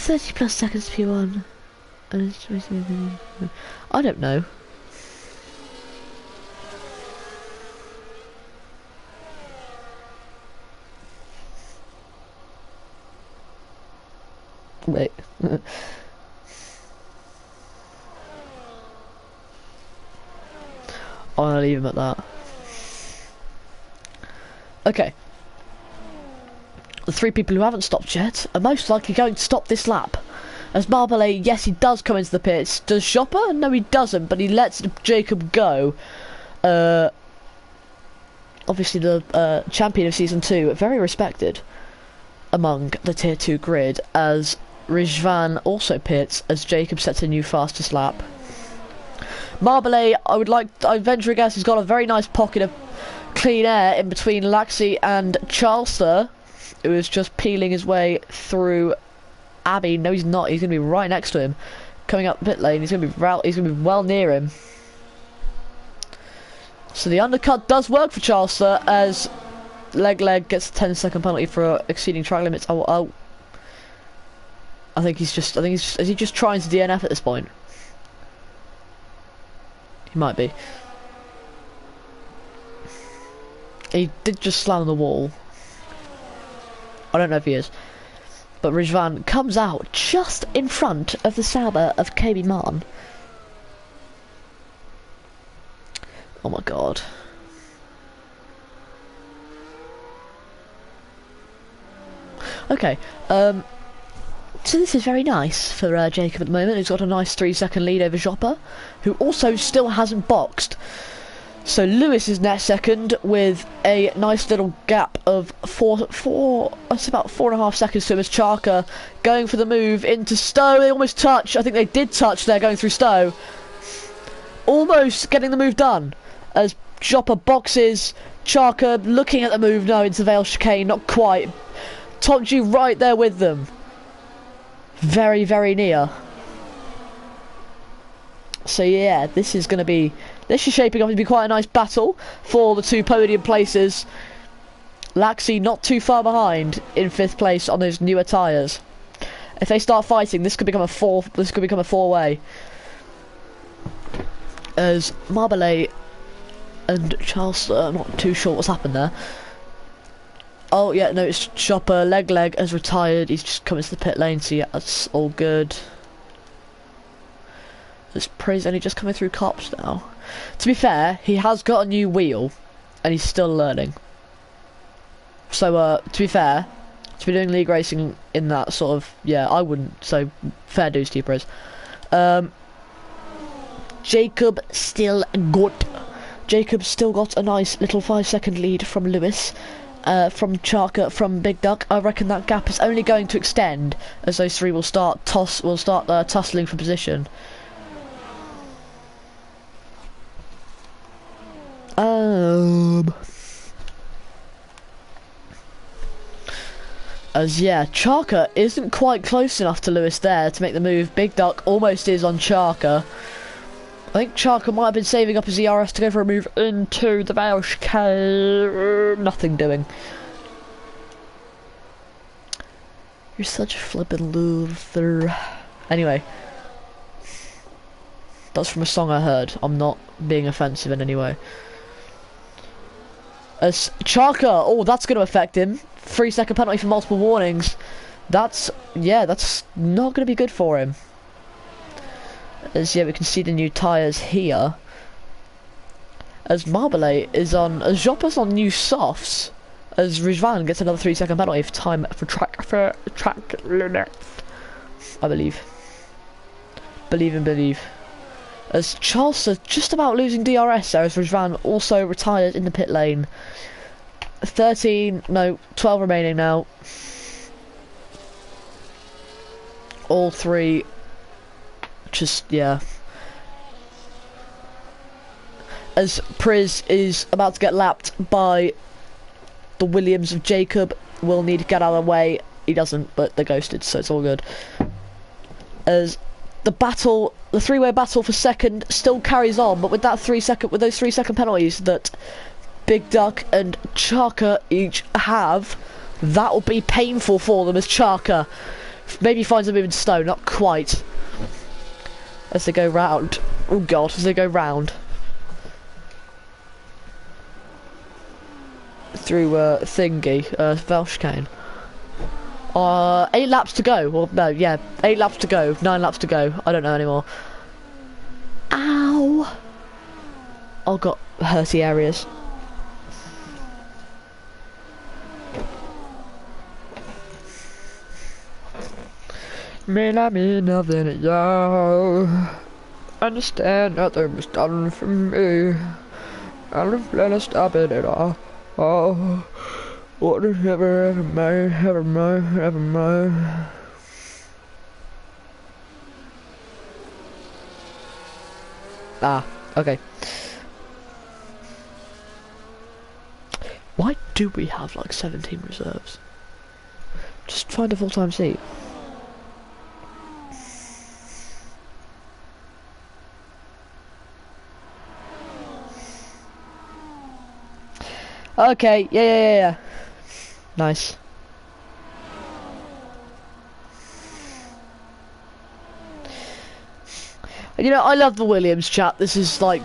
30 plus seconds P1. I don't know. Wait. I'm gonna leave him at that. Okay. The three people who haven't stopped yet are most likely going to stop this lap. As Marbellet, yes, he does come into the pits. Does Chopper? No, he doesn't, but he lets Jacob go. Obviously the champion of Season 2, very respected among the Tier 2 grid, as Rizvan also pits as Jacob sets a new fastest lap. Marbellet, I venture a guess, he's got a very nice pocket of clean air in between Laxey and Charleston, who is just peeling his way through Abbey. No, he's not. He's going to be right next to him, coming up the pit lane. He's going to be well near him. So the undercut does work for Charleston as Leg gets a 10-second penalty for exceeding track limits. Oh. I think he's just. Is he just trying to DNF at this point? He might be. He did just slam the wall. I don't know if he is. But Rizvan comes out just in front of the Sauber of KB Martin. Oh my god. Okay, so this is very nice for Jacob at the moment. He's got a nice 3-second lead over Joppa, who also still hasn't boxed. So Lewis is next second with a nice little gap of that's about 4.5 seconds to him as Charker going for the move into Stowe. They almost touch. I think they did touch there going through Stowe. Almost getting the move done as Joppa boxes. Charker looking at the move, no, into Vale chicane, not quite. Top G right there with them. Very, very near. So yeah, this is shaping up to be quite a nice battle for the two podium places. Laxey not too far behind in 5th place on those newer tyres. If they start fighting, this could become a four-way. As Marbellet and Charleston, I'm not too sure what's happened there. Oh yeah, no, it's Chopper. Leg has retired. He's just come into the pit lane, so yeah, that's all good. This Priz only just coming through cops now. To be fair, he has got a new wheel, and he's still learning. So, to be fair, to be doing league racing in that sort of, yeah, I wouldn't. So, fair dues to you, Priz. Jacob still got. Jacob's still got a nice little 5-second lead from Lewis. From Charker, from Big Duck. I reckon that gap is only going to extend as those three will start tussling for position. As yeah, Charker isn't quite close enough to Lewis there to make the move. Big Duck almost is on Charker. I think Charker might have been saving up his ERS to go for a move into the Vale chicane. Nothing doing. You're such a flippin' loser. Anyway. That's from a song I heard. I'm not being offensive in any way. As Charker, oh, that's going to affect him. 3-second penalty for multiple warnings. That's not going to be good for him. As yeah, we can see the new tyres here. As Marbellet is on, as Joppa's on new softs. As Rizvan gets another 3-second penalty for time for track limits. I believe. Believe. As Charles is just about losing DRS there, as Rizvan also retired in the pit lane. 12 remaining now. All three. Just, yeah. As Priz is about to get lapped by the Williams of Jacob will need to get out of the way. He doesn't, but they're ghosted, so it's all good. As the battle, the three-way battle for second still carries on, but with that those 3 second penalties that Big Duck and Charker each have, that will be painful for them as Charker maybe finds a moving stone, not quite. As they go round. Oh god, as they go round. Through Velschkane. 8 laps to go. Well, no, yeah, 8 laps to go. 9 laps to go. I don't know anymore. Ow! I've got hurty areas. Mean I mean nothing to you. Understand nothing was done for me. I don't plan to stop it at all. Oh, what is ever mine, ever mine, ever mine. Ah, okay. Why do we have like 17 reserves? Just find a full-time seat. Okay, yeah. Nice. You know, I love the Williams chat. This is like,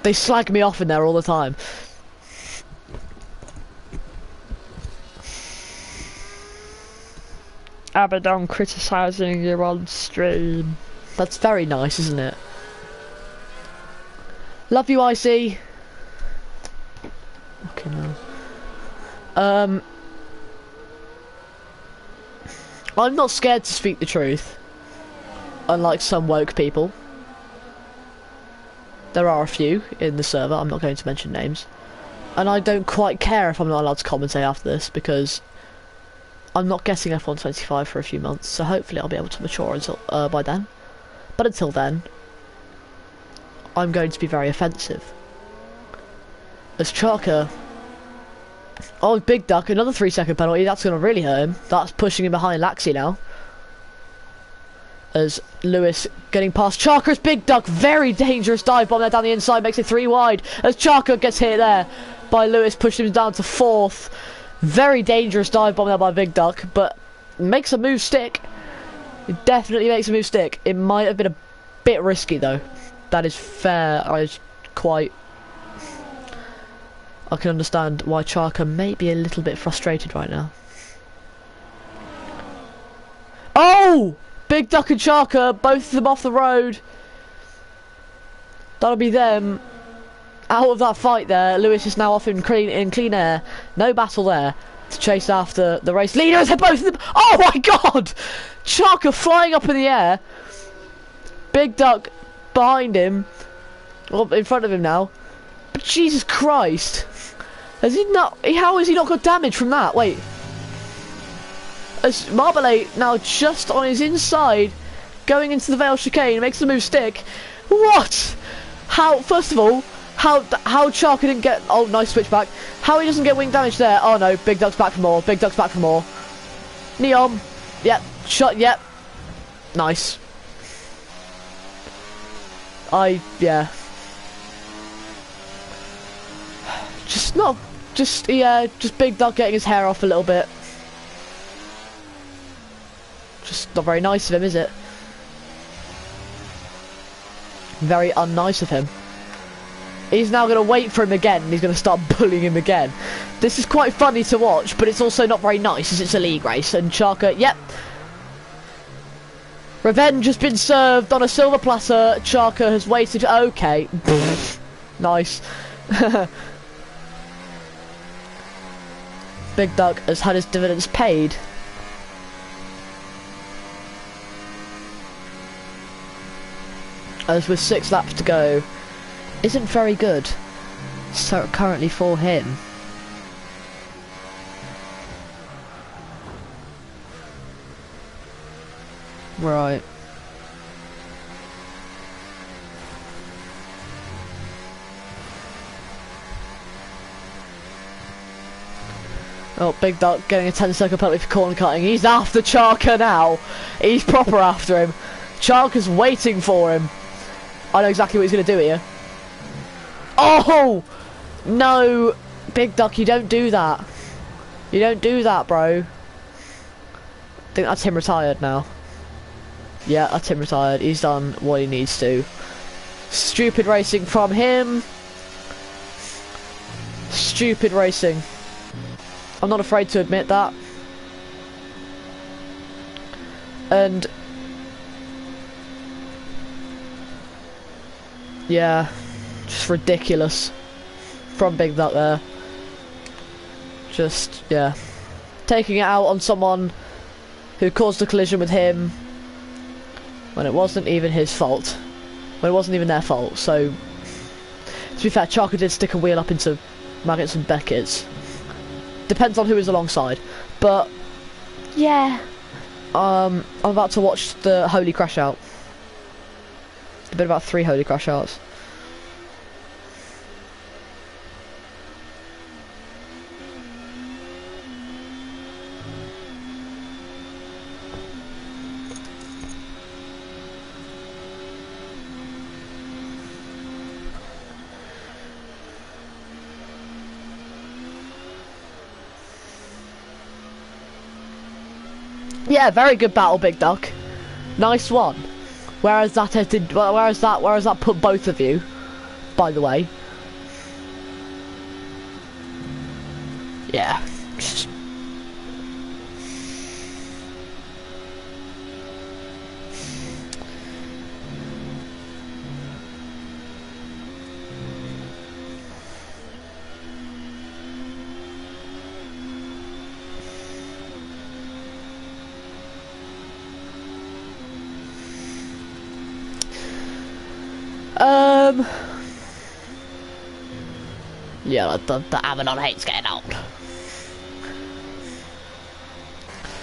they slag me off in there all the time. Abaddon criticising you on stream. That's very nice, isn't it? Love you, IC. Okay, no. I'm not scared to speak the truth. Unlike some woke people. There are a few in the server, I'm not going to mention names. And I don't quite care if I'm not allowed to commentate after this, because I'm not getting F125 for a few months, so hopefully I'll be able to mature until by then. But until then, I'm going to be very offensive. As Charker... Oh, Big Duck, another 3 second penalty, that's going to really hurt him. That's pushing him behind Laxi now. As Lewis getting past Charker's Big Duck, very dangerous dive bomb there down the inside, makes it 3 wide. As Charker gets hit there by Lewis, pushing him down to 4th. Very dangerous dive bomb there by Big Duck, but makes a move stick. It definitely makes a move stick. It might have been a bit risky though. That is fair. I can understand why Charker may be a little bit frustrated right now. Oh! Big Duck and Charker, both of them off the road. That'll be them out of that fight there. Lewis is now off in clean air. No battle there to chase after the race leaders. They're both of them. Oh my god! Charker flying up in the air. Big Duck behind him. Well, in front of him now. But Jesus Christ. Has he not... How has he not got damage from that? Wait. As Marbalade now just on his inside, going into the Vale chicane, makes the move stick. What? How? First of all, how Charker didn't get? Oh, nice switchback. How he doesn't get wing damage there? Oh no, Big Duck's back for more. Big Duck's back for more. Neon. Yep. Shot. Yep. Nice. Yeah. Just Big Duck getting his hair off a little bit. Just not very nice of him, is it? Very unnice of him. He's now going to wait for him again, and he's going to start bullying him again. This is quite funny to watch, but it's also not very nice, as it's a league race. And Charker, yep. Revenge has been served on a silver platter. Charker has waited. Okay. Nice. Big Duck has had his dividends paid. As with 6 laps to go, isn't very good. So currently for him. Right. Oh, Big Duck getting a 10-second penalty for corner cutting. He's after Charker now. He's proper after him. Charker's waiting for him. I know exactly what he's going to do here. Oh! No! Big Duck, you don't do that. You don't do that, bro. I think that's him retired now. Yeah, that's him retired. He's done what he needs to. Stupid racing from him. Stupid racing. I'm not afraid to admit that. And yeah, just ridiculous from Big Duck there. Just, yeah, taking it out on someone who caused a collision with him when it wasn't even his fault, when it wasn't even their fault. So to be fair, Charker did stick a wheel up into Maggots and Beckett's. Depends on who is alongside, but yeah. I'm about to watch the Holy Crash Out. There's been about 3 Holy Crash Outs. Yeah, very good battle, Big Duck. Nice one. Whereas that put both of you, by the way. Yeah. Yeah, the Abaddon hate's getting old.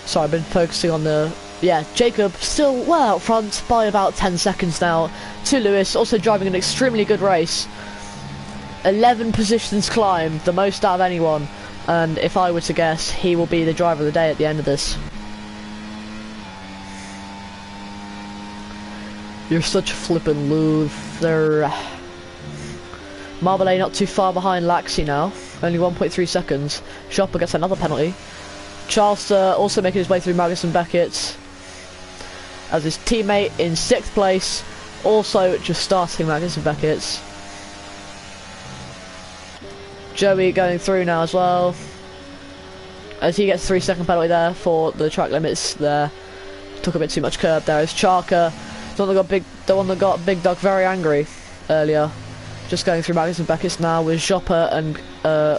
So I've been focusing on the... Yeah, Jacob still well out front by about 10 seconds now to Lewis, also driving an extremely good race. 11 positions climbed, the most out of anyone, and if I were to guess, he will be the driver of the day at the end of this. You're such a flippin' loser. Marble not too far behind Laxey now, only 1.3 seconds. Chopper gets another penalty. Charleston also making his way through Maggots and Beckett's as his teammate in 6th place, also just starting Maggots and Beckett's. Joey going through now as well, as he gets 3-second penalty there for the track limits there. Took a bit too much curb there. As Charker, the one that got Big Duck very angry earlier. Just going through Maggots and Beckett's now with Joppa and I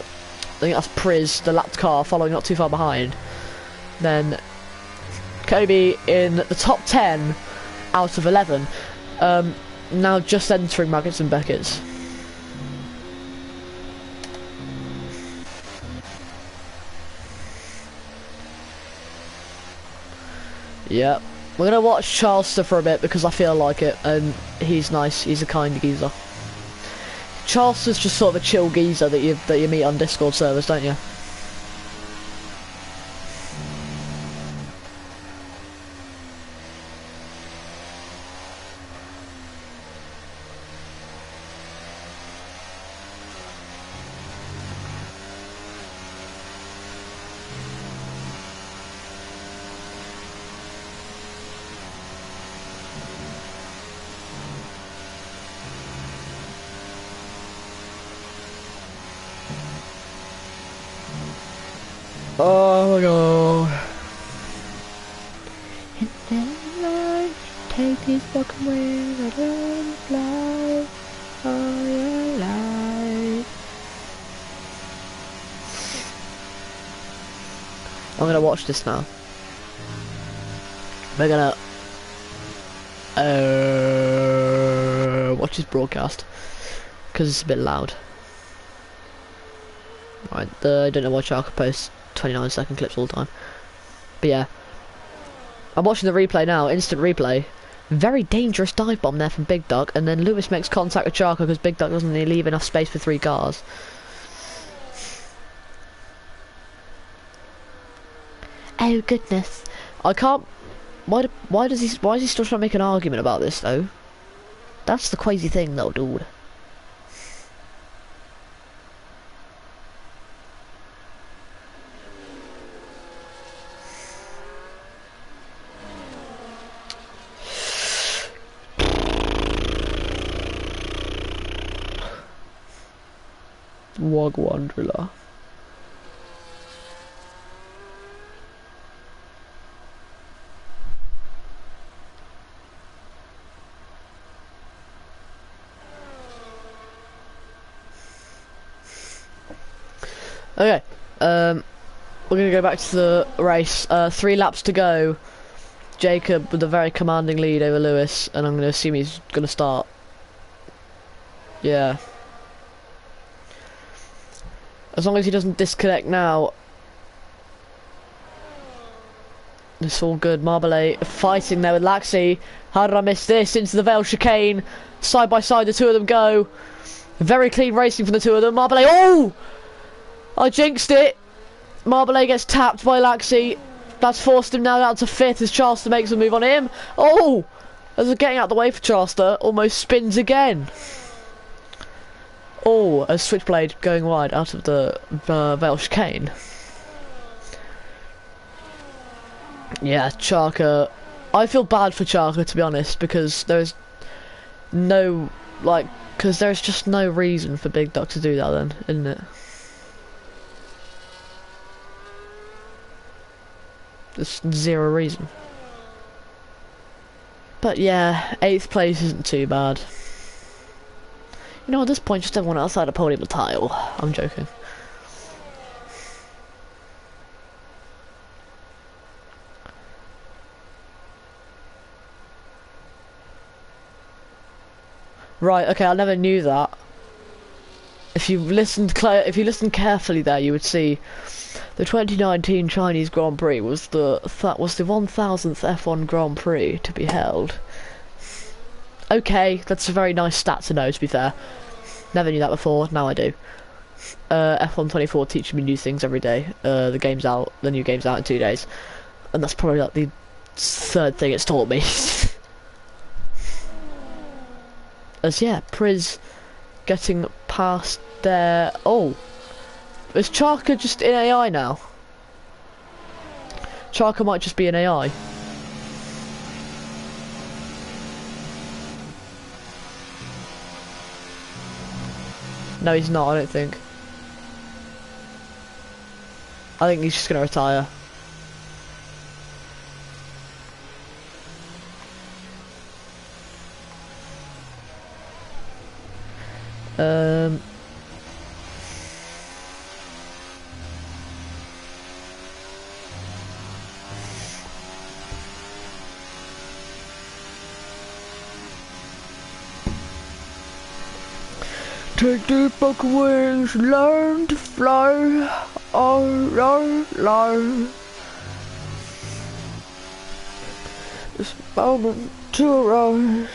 think that's Priz, the lapped car, following not too far behind. Then Kobe in the top 10 out of 11. Now just entering Maggots and Beckett's. Yep. We're gonna watch Charleston for a bit because I feel like it, and he's nice. He's a kind geezer. Charleston's just sort of a chill geezer that you meet on Discord servers, don't you? Oh my god. And then I take these fucking wings, I don't fly all your life. I'm gonna watch this now. We're gonna watch his broadcast because it's a bit loud. Right, I don't know why Charles posts 29-second clips all the time. But yeah, I'm watching the replay now, instant replay. Very dangerous dive bomb there from Big Duck, and then Lewis makes contact with Charco because Big Duck doesn't leave enough space for 3 cars. Oh goodness. I can't. Why is he still trying to make an argument about this though? That's the crazy thing though, dude. Wagwan driller. Okay, we're gonna go back to the race. 3 laps to go. Jacob with a very commanding lead over Lewis, and I'm gonna assume he's gonna start. Yeah. As long as he doesn't disconnect now, it's all good. Marbele fighting there with Laxey. How did I miss this? Into the Vale chicane. Side by side, the two of them go. Very clean racing from the two of them. Marbele, oh! I jinxed it. Marbele gets tapped by Laxey. That's forced him now down to 5th as Charleston makes a move on him. Oh! As we're getting out the way for Charleston, almost spins again. Oh, a switchblade going wide out of the Vale chicane. Yeah, Charker. I feel bad for Charker, to be honest, because there's no, because there's just no reason for Big Duck to do that then, isn't it? There's zero reason. But yeah, 8th place isn't too bad. You know, at this point, just everyone outside the podium will tile. I'm joking. Right, okay, I never knew that. If you listened carefully there, you would see the 2019 Chinese Grand Prix was the 1000th F1 Grand Prix to be held. Okay, that's a very nice stat to know, to be fair. Never knew that before, now I do. F1 24 teaching me new things every day. The new game's out in 2 days. And that's probably like the 3rd thing it's taught me. As yeah, Priz getting past there. Oh, is Charker just in AI now? Charker might just be an AI. No, he's not, I don't think. I think he's just going to retire. Take deep back wings, learn to fly. This moment to arise.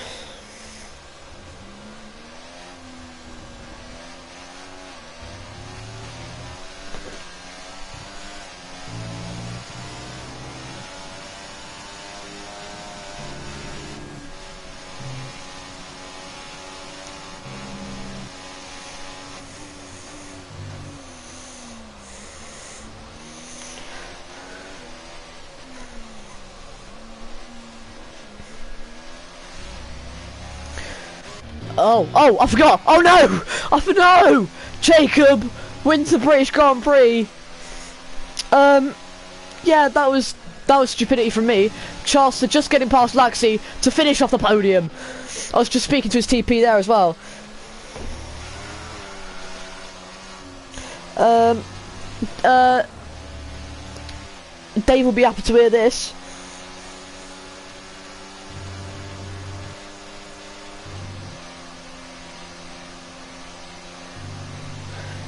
Oh, I forgot! Oh no! No! Jacob wins the British Grand Prix. Yeah, that was stupidity from me. Charleston just getting past Laxey to finish off the podium. I was just speaking to his TP there as well. Dave will be happy to hear this.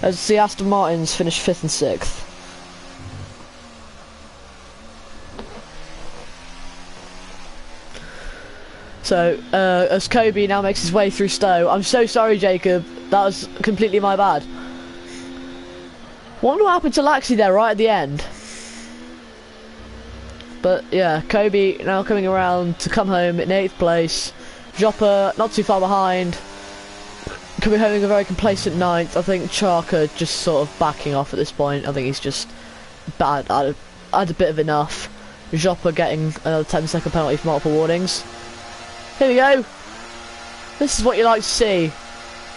As the Aston Martins finished 5th and 6th. So, as Kobe now makes his way through Stowe, I'm so sorry, Jacob. That was completely my bad. Wonder what happened to Laxey there right at the end. But yeah, Kobe now coming around to come home in 8th place. Joppa not too far behind. Kobe having a very complacent 9th. I think Charker just sort of backing off at this point. I think he's just bad. I had a bit of enough. Joppa getting another 10-second penalty for multiple warnings. Here we go. This is what you like to see.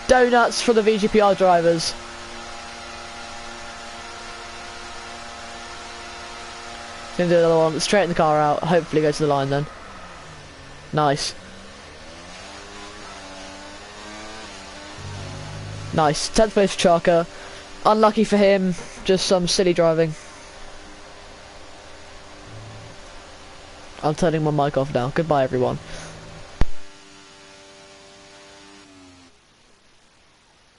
Donuts for the Vgpr drivers. Gonna do another one, straighten the car out, hopefully go to the line then. Nice. Nice, 10th place for Charker. Unlucky for him, just some silly driving. I'm turning my mic off now, goodbye everyone.